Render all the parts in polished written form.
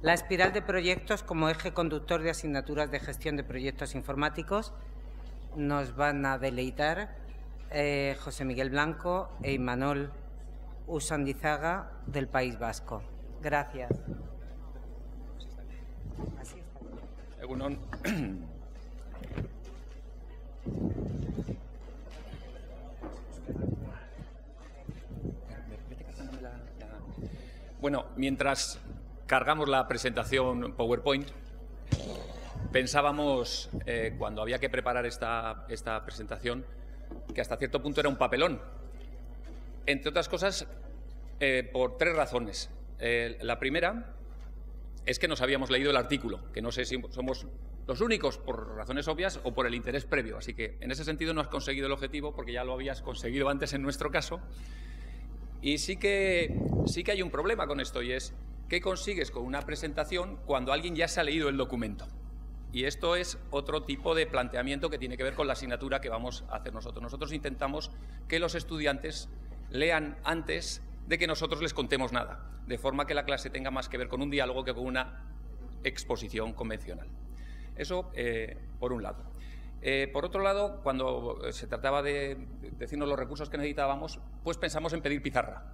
La espiral de proyectos como eje conductor de asignaturas de gestión de proyectos informáticos. Nos van a deleitar José Miguel Blanco e Imanol Usandizaga del País Vasco. Gracias. Así está. Egunon. Bueno, mientras cargamos la presentación PowerPoint, pensábamos, cuando había que preparar esta presentación, que hasta cierto punto era un papelón. Entre otras cosas, por tres razones. La primera es que nos habíamos leído el artículo, que no sé si somos los únicos por razones obvias o por el interés previo. Así que, en ese sentido, no has conseguido el objetivo porque ya lo habías conseguido antes en nuestro caso. Y sí que hay un problema con esto, y es ¿qué consigues con una presentación cuando alguien ya se ha leído el documento? Y esto es otro tipo de planteamiento que tiene que ver con la asignatura que vamos a hacer nosotros. Nosotros intentamos que los estudiantes lean antes de que nosotros les contemos nada, de forma que la clase tenga más que ver con un diálogo que con una exposición convencional. Eso por un lado. Por otro lado, cuando se trataba de decirnos los recursos que necesitábamos, pues pensamos en pedir pizarra.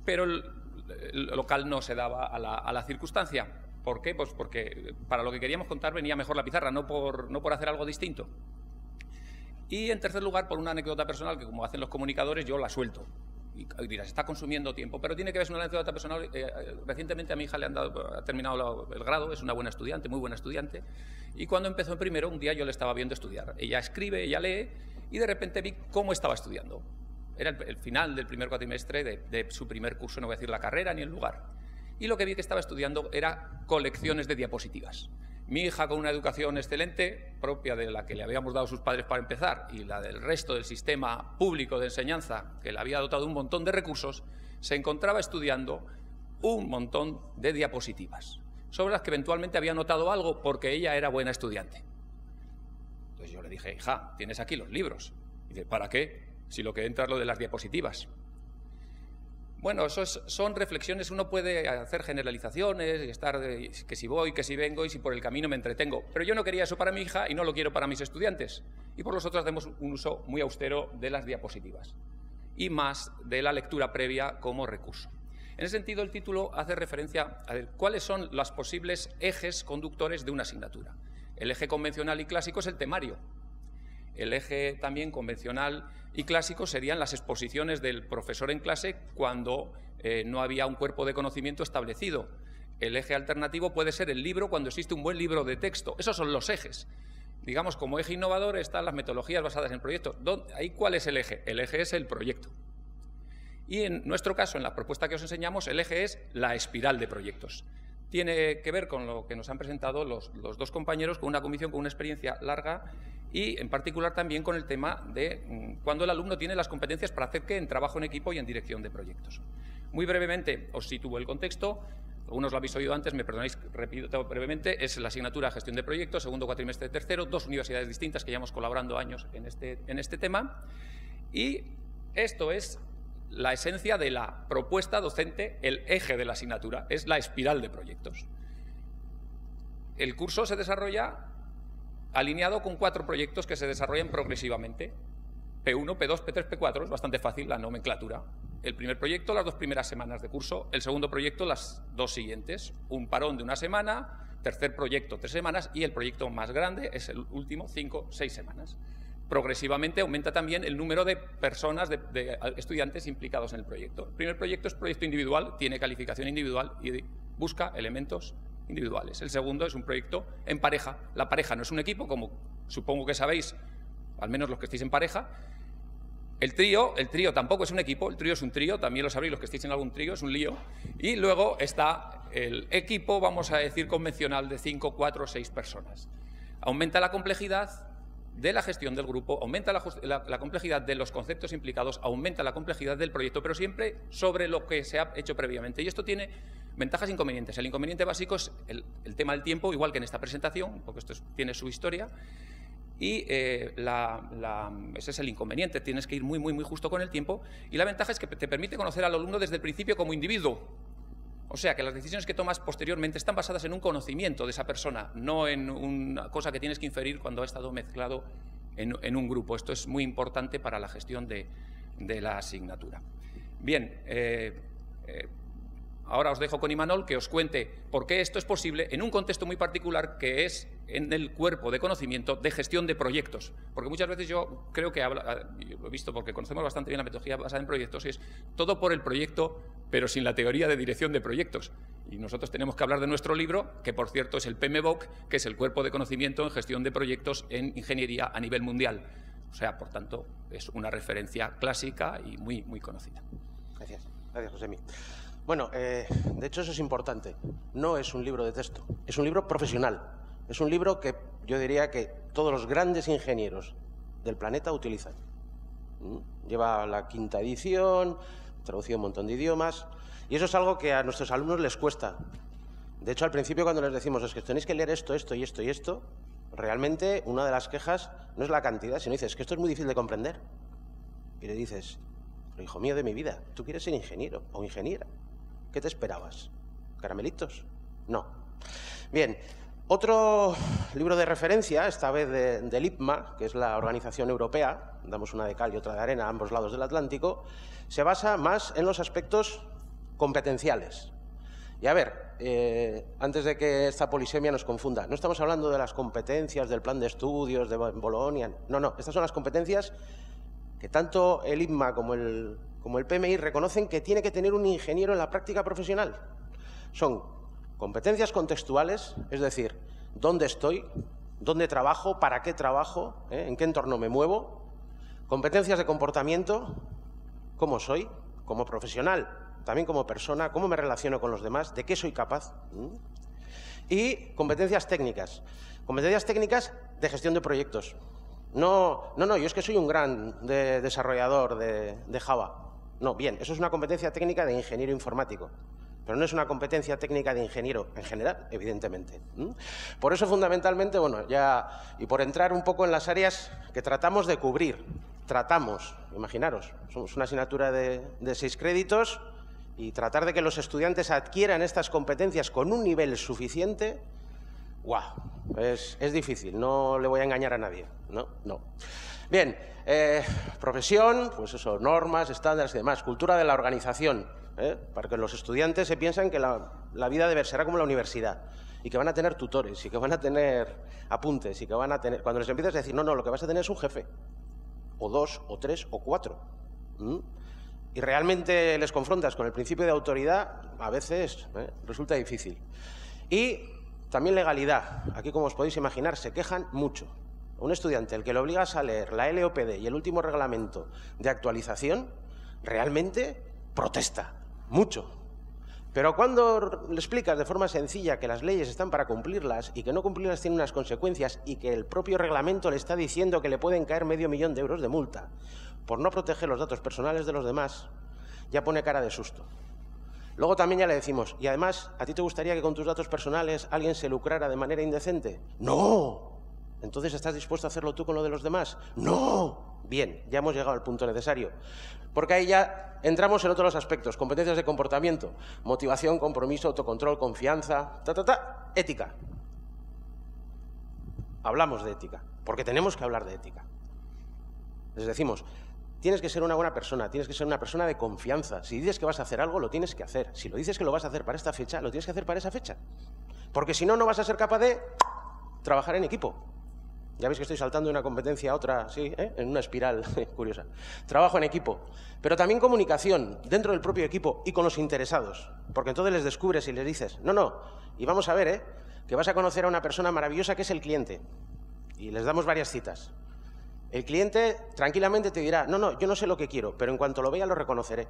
Pero el local no se daba a la circunstancia. ¿Por qué? Pues porque para lo que queríamos contar venía mejor la pizarra, no por hacer algo distinto. Y en tercer lugar, por una anécdota personal que, como hacen los comunicadores, yo la suelto. Y dirás, está consumiendo tiempo, pero tiene que ver con una anécdota personal. Recientemente a mi hija ha terminado el grado, es una buena estudiante, muy buena estudiante, y cuando empezó en primero, un día yo le estaba viendo estudiar. Ella escribe, ella lee, y de repente vi cómo estaba estudiando. Era el final del primer cuatrimestre de su primer curso, no voy a decir la carrera ni el lugar. Y lo que vi que estaba estudiando era colecciones de diapositivas. Mi hija, con una educación excelente, propia de la que le habíamos dado sus padres para empezar, y la del resto del sistema público de enseñanza, que le había dotado un montón de recursos, se encontraba estudiando un montón de diapositivas, sobre las que eventualmente había notado algo porque ella era buena estudiante. Entonces yo le dije, hija, tienes aquí los libros. Y dice, ¿para qué? Si lo que entra es lo de las diapositivas. Bueno, son reflexiones, uno puede hacer generalizaciones y estar que si voy, que si vengo y si por el camino me entretengo. Pero yo no quería eso para mi hija y no lo quiero para mis estudiantes. Y por nosotros hacemos un uso muy austero de las diapositivas y más de la lectura previa como recurso. En ese sentido, el título hace referencia a cuáles son los posibles ejes conductores de una asignatura. El eje convencional y clásico es el temario. El eje también convencional y clásico serían las exposiciones del profesor en clase cuando no había un cuerpo de conocimiento establecido. El eje alternativo puede ser el libro cuando existe un buen libro de texto. Esos son los ejes. Digamos, como eje innovador están las metodologías basadas en proyectos. ¿Ahí cuál es el eje? El eje es el proyecto. Y en nuestro caso, en la propuesta que os enseñamos, el eje es la espiral de proyectos. Tiene que ver con lo que nos han presentado los dos compañeros, con una comisión con una experiencia larga y, en particular, también con el tema de cuando el alumno tiene las competencias para hacer qué en trabajo en equipo y en dirección de proyectos. Muy brevemente os sitúo el contexto. Algunos lo habéis oído antes, me perdonáis, repito brevemente. Es la asignatura Gestión de Proyectos, segundo cuatrimestre de tercero, dos universidades distintas que llevamos colaborando años en este tema. Y esto es la esencia de la propuesta docente, el eje de la asignatura, es la espiral de proyectos. El curso se desarrolla alineado con 4 proyectos que se desarrollan progresivamente. P1, P2, P3, P4, es bastante fácil la nomenclatura. El primer proyecto, las 2 primeras semanas de curso, el segundo proyecto, las 2 siguientes, un parón de 1 semana, tercer proyecto 3 semanas y el proyecto más grande es el último 5, 6 semanas. Progresivamente aumenta también el número de personas, de estudiantes implicados en el proyecto. El primer proyecto es proyecto individual, tiene calificación individual y busca elementos individuales. El segundo es un proyecto en pareja. La pareja no es un equipo, como supongo que sabéis, al menos los que estéis en pareja. El trío tampoco es un equipo, el trío es un trío, también lo sabréis los que estéis en algún trío, es un lío. Y luego está el equipo, vamos a decir, convencional de 5, 4, 6 personas. Aumenta la complejidad de la gestión del grupo, aumenta la complejidad de los conceptos implicados, aumenta la complejidad del proyecto, pero siempre sobre lo que se ha hecho previamente. Y esto tiene ventajas e inconvenientes. El inconveniente básico es el tema del tiempo, igual que en esta presentación, porque esto tiene su historia. Y ese es el inconveniente, tienes que ir muy justo con el tiempo. Y la ventaja es que te permite conocer al alumno desde el principio como individuo. O sea, que las decisiones que tomas posteriormente están basadas en un conocimiento de esa persona, no en una cosa que tienes que inferir cuando ha estado mezclado en un grupo. Esto es muy importante para la gestión de la asignatura. Bien, ahora os dejo con Imanol que os cuente por qué esto es posible en un contexto muy particular que es en el cuerpo de conocimiento de gestión de proyectos. Porque muchas veces yo creo que yo lo he visto porque conocemos bastante bien la metodología basada en proyectos, es todo por el proyecto, pero sin la teoría de dirección de proyectos. Y nosotros tenemos que hablar de nuestro libro, que por cierto es el PMBOK, que es el cuerpo de conocimiento en gestión de proyectos en ingeniería a nivel mundial. O sea, por tanto, es una referencia clásica y muy, muy conocida. Gracias. Gracias, Josemi. Bueno, de hecho eso es importante. No es un libro de texto, es un libro profesional. Es un libro que yo diría que todos los grandes ingenieros del planeta utilizan. Lleva la 5ª edición, traducido un montón de idiomas, y eso es algo que a nuestros alumnos les cuesta. De hecho, al principio cuando les decimos es que tenéis que leer esto, esto y esto y esto, realmente una de las quejas no es la cantidad, sino dices que esto es muy difícil de comprender. Y le dices, hijo mío de mi vida, tú quieres ser ingeniero o ingeniera. ¿Qué te esperabas? ¿Caramelitos? No. Bien, otro libro de referencia, esta vez del IPMA, que es la organización europea, damos una de cal y otra de arena a ambos lados del Atlántico, se basa más en los aspectos competenciales. Y a ver, antes de que esta polisemia nos confunda, no estamos hablando de las competencias del plan de estudios de Bolonia, no, estas son las competencias que tanto el IPMA como el PMI reconocen que tiene que tener un ingeniero en la práctica profesional. Son competencias contextuales, es decir, dónde estoy, dónde trabajo, para qué trabajo, en qué entorno me muevo. Competencias de comportamiento, cómo soy como profesional, también como persona, cómo me relaciono con los demás, de qué soy capaz. Y competencias técnicas de gestión de proyectos. No, yo es que soy un gran desarrollador de Java. No, bien, eso es una competencia técnica de ingeniero informático, pero no es una competencia técnica de ingeniero en general, evidentemente. Por eso, fundamentalmente, bueno, y por entrar un poco en las áreas que tratamos de cubrir, imaginaros, somos una asignatura de 6 créditos y tratar de que los estudiantes adquieran estas competencias con un nivel suficiente, ¡guau! Es difícil, no le voy a engañar a nadie, no. Bien, profesión, pues eso, normas, estándares y demás, cultura de la organización, para que los estudiantes se piensan que la vida será como la universidad y que van a tener tutores y que van a tener apuntes y que van a tener... Cuando les empiezas a decir, no, lo que vas a tener es un jefe, o 2, o 3, o 4, y realmente les confrontas con el principio de autoridad, a veces resulta difícil. Y también legalidad. Aquí, como os podéis imaginar, se quejan mucho. Un estudiante, el que le obligas a leer la LOPD y el último reglamento de actualización, realmente protesta mucho. Pero cuando le explicas de forma sencilla que las leyes están para cumplirlas y que no cumplirlas tiene unas consecuencias y que el propio reglamento le está diciendo que le pueden caer $500.000 de euros de multa por no proteger los datos personales de los demás, ya pone cara de susto. Luego también ya le decimos, y además, ¿a ti te gustaría que con tus datos personales alguien se lucrara de manera indecente? ¡No! ¿Entonces estás dispuesto a hacerlo tú con lo de los demás? ¡No! Bien, ya hemos llegado al punto necesario. Porque ahí ya entramos en otros aspectos, competencias de comportamiento, motivación, compromiso, autocontrol, confianza, ética. Hablamos de ética, porque tenemos que hablar de ética. Les decimos, tienes que ser una buena persona, tienes que ser una persona de confianza. Si dices que vas a hacer algo, lo tienes que hacer. Si lo dices que lo vas a hacer para esta fecha, lo tienes que hacer para esa fecha. Porque si no, no vas a ser capaz de trabajar en equipo. Ya veis que estoy saltando de una competencia a otra, sí, en una espiral curiosa. Trabajo en equipo. Pero también comunicación dentro del propio equipo y con los interesados. Porque entonces les descubres y les dices, no, y vamos a ver, que vas a conocer a una persona maravillosa que es el cliente. Y les damos varias citas. El cliente tranquilamente te dirá, no, yo no sé lo que quiero, pero en cuanto lo vea lo reconoceré.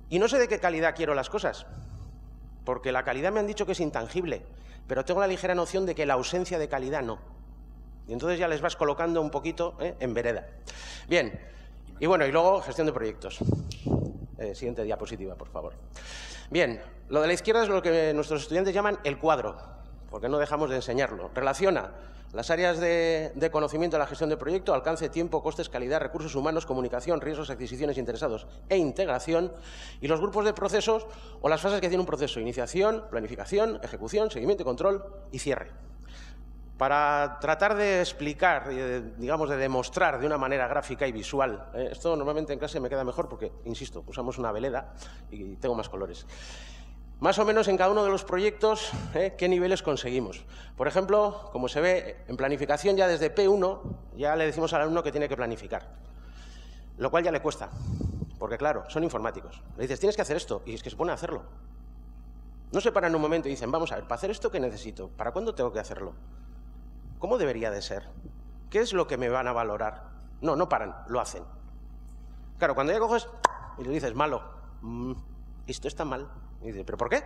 Y no sé de qué calidad quiero las cosas, porque la calidad me han dicho que es intangible, pero tengo la ligera noción de que la ausencia de calidad no. Y entonces ya les vas colocando un poquito en vereda. Bien, y bueno, y luego gestión de proyectos. Siguiente diapositiva, por favor. Bien, lo de la izquierda es lo que nuestros estudiantes llaman el cuadro. porque no dejamos de enseñarlo. Relaciona las áreas de conocimiento de la gestión de proyecto, alcance, tiempo, costes, calidad, recursos humanos, comunicación, riesgos, adquisiciones, interesados e integración, y los grupos de procesos o las fases que tiene un proceso: iniciación, planificación, ejecución, seguimiento, control y cierre. Para tratar de explicar, digamos, de demostrar de una manera gráfica y visual, esto normalmente en clase me queda mejor porque, insisto, usamos una veleda y tengo más colores. Más o menos en cada uno de los proyectos, qué niveles conseguimos. Por ejemplo, como se ve, en planificación ya desde P1 ya le decimos al alumno que tiene que planificar, lo cual ya le cuesta, porque claro, son informáticos. Le dices, tienes que hacer esto, y es que se pone a hacerlo. No se paran un momento y dicen, vamos a ver, para hacer esto, ¿qué necesito? ¿Para cuándo tengo que hacerlo? ¿Cómo debería de ser? ¿Qué es lo que me van a valorar? No, no paran, lo hacen. Claro, cuando ya coges y le dices, malo, esto está mal. Y dices, ¿pero por qué?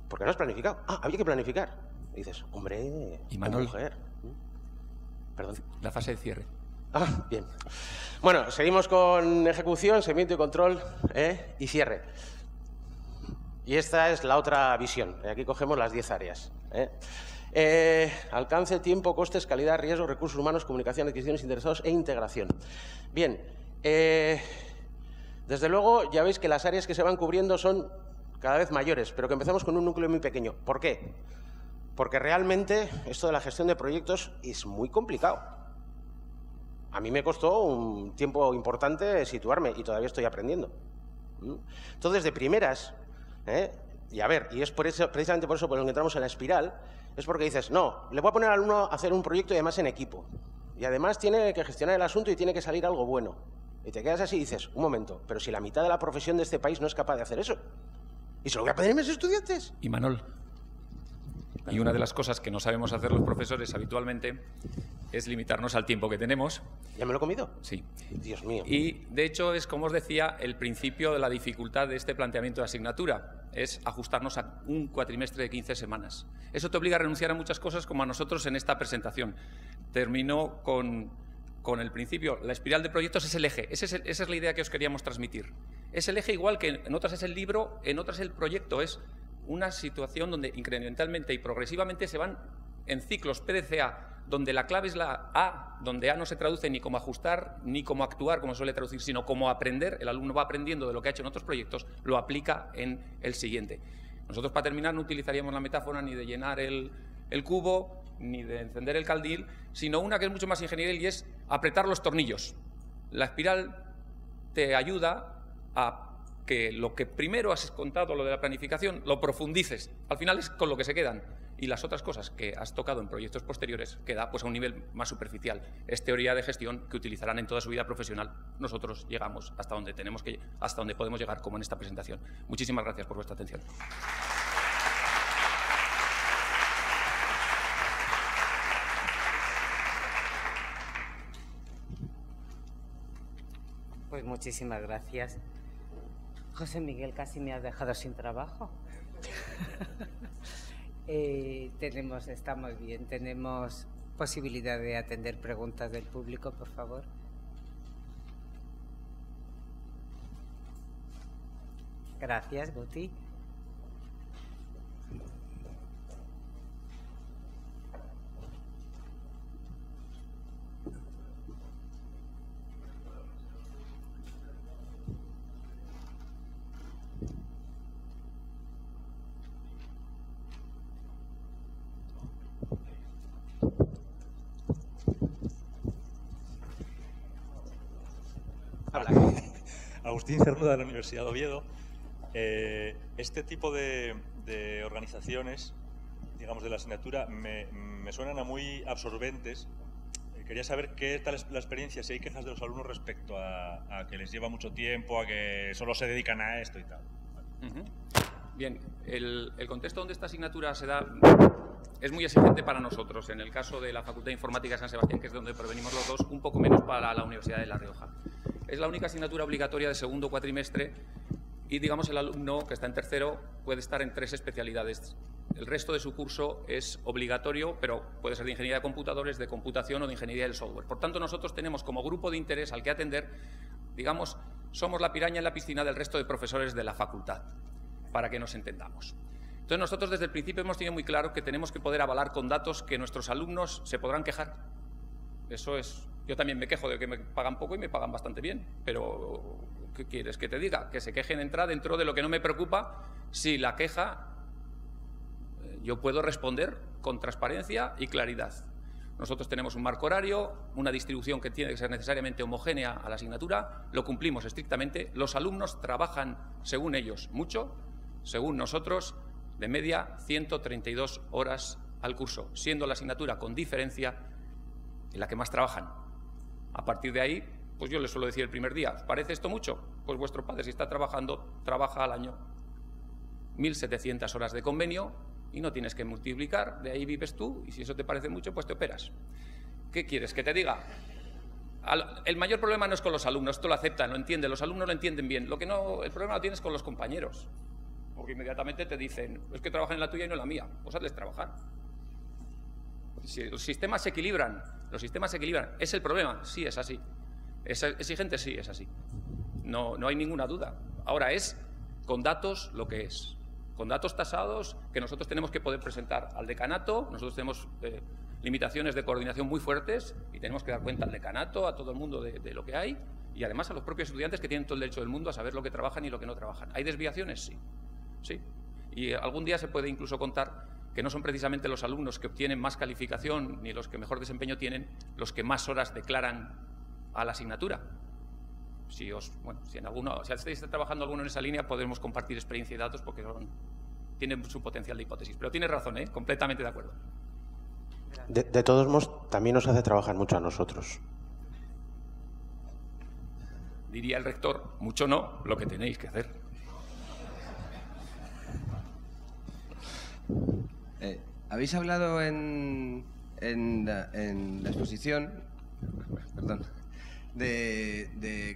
Porque no has planificado. Ah, había que planificar. Y dices, hombre, y Manuel, mujer. Perdón. La fase de cierre. Ah, bien. Bueno, seguimos con ejecución, seguimiento y control y cierre. Y esta es la otra visión. Aquí cogemos las 10 áreas. Alcance, tiempo, costes, calidad, riesgo, recursos humanos, comunicación, adquisiciones, interesados e integración. Bien, desde luego ya veis que las áreas que se van cubriendo son cada vez mayores, pero que empezamos con un núcleo muy pequeño. ¿Por qué? Porque realmente esto de la gestión de proyectos es muy complicado. A mí me costó un tiempo importante situarme y todavía estoy aprendiendo. Entonces, de primeras, y a ver, y es por eso, precisamente por eso por lo que entramos en la espiral, es porque dices, no, le voy a poner al alumno a hacer un proyecto y además en equipo. Y además tiene que gestionar el asunto y tiene que salir algo bueno. Y te quedas así y dices, un momento, pero si la mitad de la profesión de este país no es capaz de hacer eso. ¿Y se lo voy a pedir a mis estudiantes? Y Manuel, y una de las cosas que no sabemos hacer los profesores habitualmente es limitarnos al tiempo que tenemos. ¿Ya me lo he comido? Sí. Dios mío. Y, de hecho, es, como os decía, el principio de la dificultad de este planteamiento de asignatura. Es ajustarnos a un cuatrimestre de 15 semanas. Eso te obliga a renunciar a muchas cosas, como a nosotros en esta presentación. Termino con el principio. La espiral de proyectos es el eje. Esa es la idea que os queríamos transmitir. Es el eje, igual que en otras es el libro, en otras el proyecto. Es una situación donde incrementalmente y progresivamente se van en ciclos PDCA, donde la clave es la A, donde A no se traduce ni como ajustar ni como actuar, como suele traducir, sino como aprender. El alumno va aprendiendo de lo que ha hecho en otros proyectos, lo aplica en el siguiente. Nosotros, para terminar, no utilizaríamos la metáfora ni de llenar el cubo, ni de encender el candil, sino una que es mucho más ingenieril y es apretar los tornillos. La espiral te ayuda a que lo que primero has contado, lo de la planificación, lo profundices. Al final es con lo que se quedan. Y las otras cosas que has tocado en proyectos posteriores queda pues a un nivel más superficial. Es teoría de gestión que utilizarán en toda su vida profesional. Nosotros llegamos hasta donde hasta donde podemos llegar, como en esta presentación. Muchísimas gracias por vuestra atención. Pues muchísimas gracias. José Miguel, casi me has dejado sin trabajo. Estamos bien, tenemos posibilidad de atender preguntas del público, por favor. Gracias, Guti. Agustín Cernuda, de la Universidad de Oviedo. Este tipo de organizaciones, digamos, de la asignatura, me suenan a muy absorbentes. Quería saber qué tal es la experiencia, si hay quejas de los alumnos respecto a que les lleva mucho tiempo, a que solo se dedican a esto y tal. Bien, el contexto donde esta asignatura se da es muy exigente para nosotros. En el caso de la Facultad de Informática de San Sebastián, que es de donde provenimos los dos, un poco menos para la Universidad de La Rioja. Es la única asignatura obligatoria de segundo cuatrimestre y, digamos, el alumno que está en tercero puede estar en 3 especialidades. El resto de su curso es obligatorio, pero puede ser de ingeniería de computadores, de computación o de ingeniería del software. Por tanto, nosotros tenemos como grupo de interés al que atender, digamos, somos la piraña en la piscina del resto de profesores de la facultad, para que nos entendamos. Entonces, nosotros desde el principio hemos tenido muy claro que tenemos que poder avalar con datos que nuestros alumnos se podrán quejar. Eso es... Yo también me quejo de que me pagan poco y me pagan bastante bien, pero ¿qué quieres que te diga? Que se quejen dentro de lo que no me preocupa. Si la queja, yo puedo responder con transparencia y claridad. Nosotros tenemos un marco horario, una distribución que tiene que ser necesariamente homogénea a la asignatura, lo cumplimos estrictamente. Los alumnos trabajan, según ellos, mucho, según nosotros, de media 132 horas al curso, siendo la asignatura con diferencia en la que más trabajan. A partir de ahí, pues yo les suelo decir el primer día, ¿os parece esto mucho? Pues vuestro padre, si está trabajando, trabaja al año 1.700 horas de convenio y no tienes que multiplicar, de ahí vives tú, y si eso te parece mucho, pues te operas. ¿Qué quieres que te diga? El mayor problema no es con los alumnos, esto lo aceptan, lo entienden, los alumnos lo entienden bien. El problema lo tienes con los compañeros, porque inmediatamente te dicen, es que trabajan en la tuya y no en la mía, pues hazles trabajar. Si los sistemas se equilibran, ¿es el problema? Sí, es así. ¿Es exigente? Sí, es así. No hay ninguna duda. Ahora es con datos lo que es. Con datos tasados que nosotros tenemos que poder presentar al decanato. Nosotros tenemos limitaciones de coordinación muy fuertes y tenemos que dar cuenta al decanato, a todo el mundo de lo que hay y además a los propios estudiantes que tienen todo el derecho del mundo a saber lo que trabajan y lo que no trabajan. ¿Hay desviaciones? Sí. Sí. Y algún día se puede incluso contar que no son precisamente los alumnos que obtienen más calificación ni los que mejor desempeño tienen los que más horas declaran a la asignatura. Si estáis trabajando alguno en esa línea, podemos compartir experiencia y datos porque tienen su potencial de hipótesis. Pero tienes razón, completamente de acuerdo. De todos modos, también nos hace trabajar mucho a nosotros. Diría el rector, mucho no, lo que tenéis que hacer. Habéis hablado en la exposición, perdón, de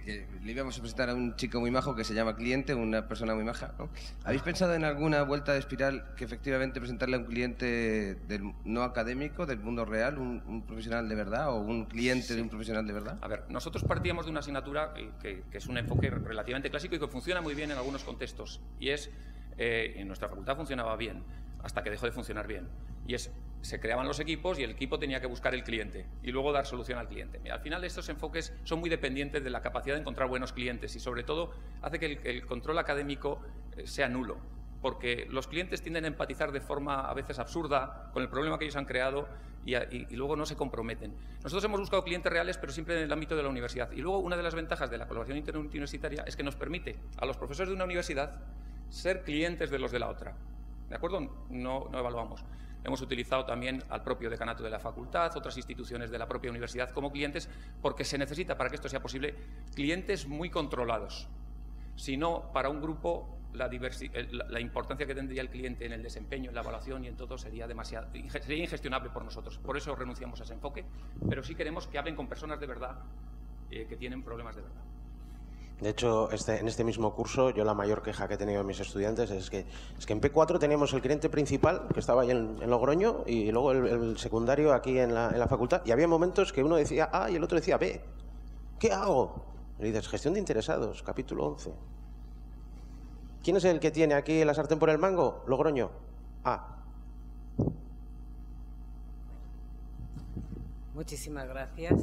que le íbamos a presentar a un chico muy majo que se llama cliente, una persona muy maja, ¿no? ¿Habéis pensado en alguna vuelta de espiral que efectivamente presentarle a un cliente no académico, del mundo real, un profesional de verdad o un cliente de un profesional de verdad? A ver, nosotros partíamos de una asignatura que es un enfoque relativamente clásico y que funciona muy bien en algunos contextos. Y es, en nuestra facultad funcionaba bien, hasta que dejó de funcionar bien. Y se creaban los equipos y el equipo tenía que buscar el cliente y luego dar solución al cliente. Al final estos enfoques son muy dependientes de la capacidad de encontrar buenos clientes y sobre todo hace que el control académico sea nulo, porque los clientes tienden a empatizar de forma a veces absurda con el problema que ellos han creado y luego no se comprometen. Nosotros hemos buscado clientes reales, pero siempre en el ámbito de la universidad. Y luego una de las ventajas de la colaboración interuniversitaria es que nos permite a los profesores de una universidad ser clientes de los de la otra. ¿De acuerdo? No evaluamos. Hemos utilizado también al propio decanato de la facultad, otras instituciones de la propia universidad como clientes, porque se necesita, para que esto sea posible, clientes muy controlados. Si no, para un grupo, la importancia que tendría el cliente en el desempeño, en la evaluación y en todo sería ingestionable por nosotros. Por eso renunciamos a ese enfoque, pero sí queremos que hablen con personas de verdad que tienen problemas de verdad. De hecho, en este mismo curso, yo la mayor queja que he tenido de mis estudiantes es que en P4 teníamos el cliente principal, que estaba ahí en Logroño, y luego el secundario aquí en la facultad, y había momentos que uno decía A y el otro decía B. ¿Qué hago? Y dices, gestión de interesados, capítulo 11. ¿Quién es el que tiene aquí la sartén por el mango? Logroño. A. Muchísimas gracias.